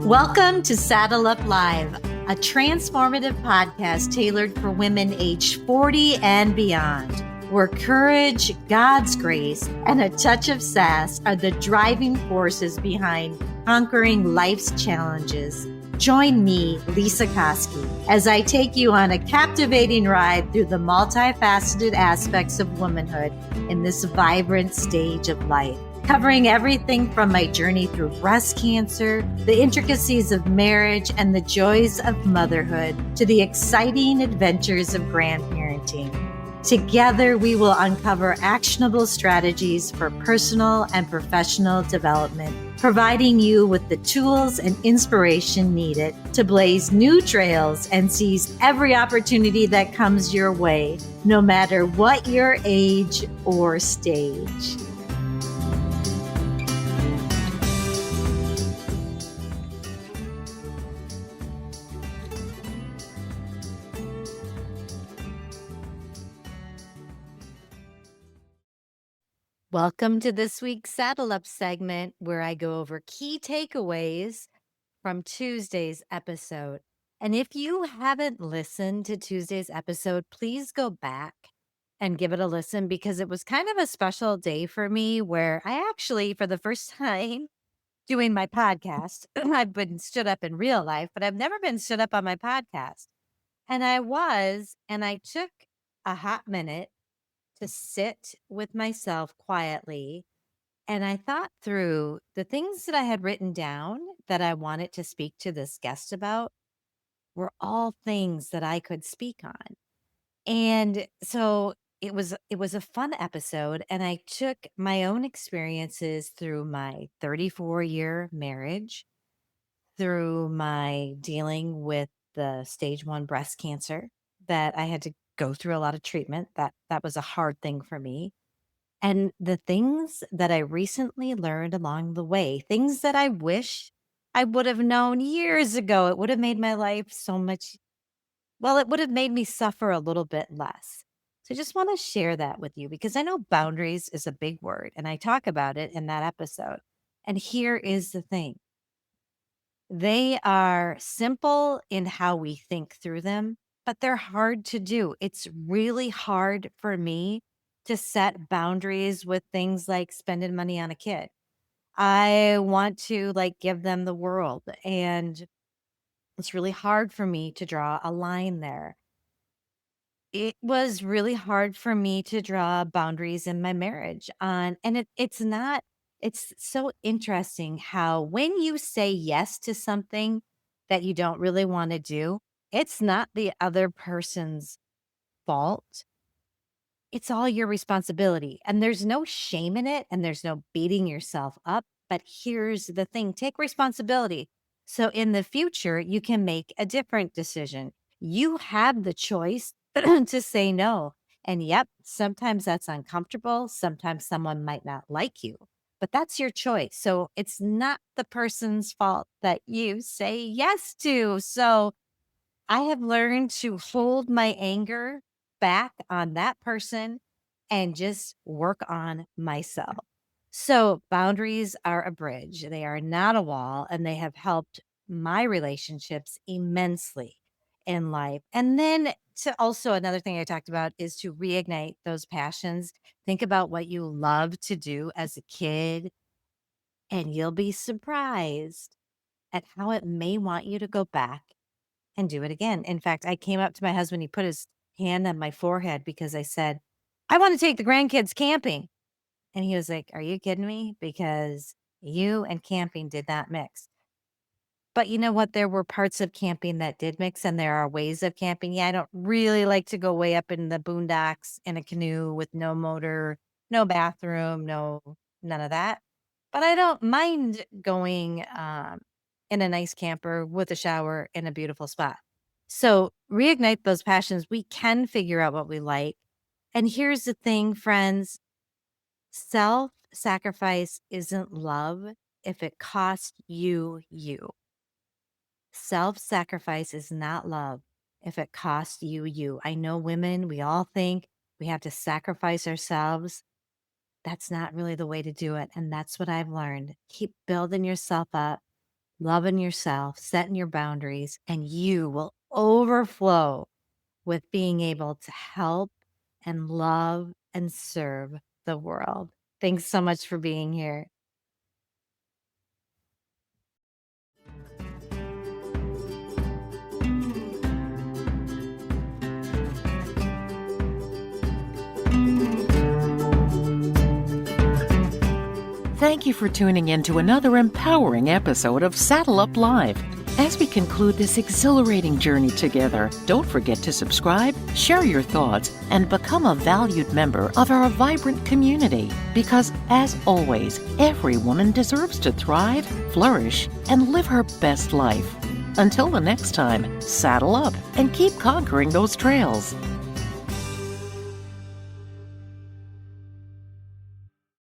Welcome to Saddle Up Live, a transformative podcast tailored for women aged 40 and beyond, where courage, God's grace, and a touch of sass are the driving forces behind conquering life's challenges. Join me, Lesa, as I take you on a captivating ride through the multifaceted aspects of womanhood in this vibrant stage of life, covering everything from my journey through breast cancer, the intricacies of marriage, and the joys of motherhood, to the exciting adventures of grandparenting. Together, we will uncover actionable strategies for personal and professional development, providing you with the tools and inspiration needed to blaze new trails and seize every opportunity that comes your way, no matter what your age or stage. Welcome to this week's Saddle Up segment, where I go over key takeaways from Tuesday's episode. And if you haven't listened to Tuesday's episode, please go back and give it a listen, because it was kind of a special day for me where I actually, for the first time doing my podcast, I've been stood up in real life, but I've never been stood up on my podcast. And I took a hot minute to sit with myself quietly. And I thought through the things that I had written down that I wanted to speak to this guest about were all things that I could speak on. And so it was a fun episode, and I took my own experiences through my 34-year marriage, through my dealing with the stage 1 breast cancer that I had to go through a lot of treatment. That was a hard thing for me. And the things that I recently learned along the way, things that I wish I would have known years ago. It would have made my life so much, well, it would have made me suffer a little bit less. So I just want to share that with you, because I know boundaries is a big word, and I talk about it in that episode. And here is the thing: they are simple in how we think through them, but they're hard to do. It's really hard for me to set boundaries with things like spending money on a kid. I want to give them the world, and it's really hard for me to draw a line there. It was really hard for me to draw boundaries in my marriage on, and it's so interesting how when you say yes to something that you don't really want to do, it's not the other person's fault. It's all your responsibility, and there's no shame in it, and there's no beating yourself up. But here's the thing: take responsibility. So in the future, you can make a different decision. You have the choice to say no. And yep, sometimes that's uncomfortable. Sometimes someone might not like you, but that's your choice. So it's not the person's fault that you say yes to. So I have learned to hold my anger back on that person and just work on myself. So boundaries are a bridge. They are not a wall, and they have helped my relationships immensely in life. And then to also, another thing I talked about is to reignite those passions. Think about what you love to do as a kid, and you'll be surprised at how it may want you to go back and do it again. In fact, I came up to my husband, he put his hand on my forehead because I said, "I want to take the grandkids camping." And he was like, "Are you kidding me? Because you and camping did not mix." But you know what? There were parts of camping that did mix, and there are ways of camping. Yeah, I don't really like to go way up in the boondocks in a canoe with no motor, no bathroom, none of that. But I don't mind going in a nice camper with a shower in a beautiful spot. So reignite those passions. We can figure out what we like. And here's the thing, friends: self sacrifice isn't love if it costs you you. Self sacrifice is not love if it costs you you. I know women, we all think we have to sacrifice ourselves. That's not really the way to do it. And that's what I've learned. Keep building yourself up. loving yourself, setting your boundaries, and you will overflow with being able to help and love and serve the world. Thanks so much for being here. Thank you for tuning in to another empowering episode of Saddle Up Live. As we conclude this exhilarating journey together, don't forget to subscribe, share your thoughts, and become a valued member of our vibrant community. Because, as always, every woman deserves to thrive, flourish, and live her best life. Until the next time, saddle up and keep conquering those trails.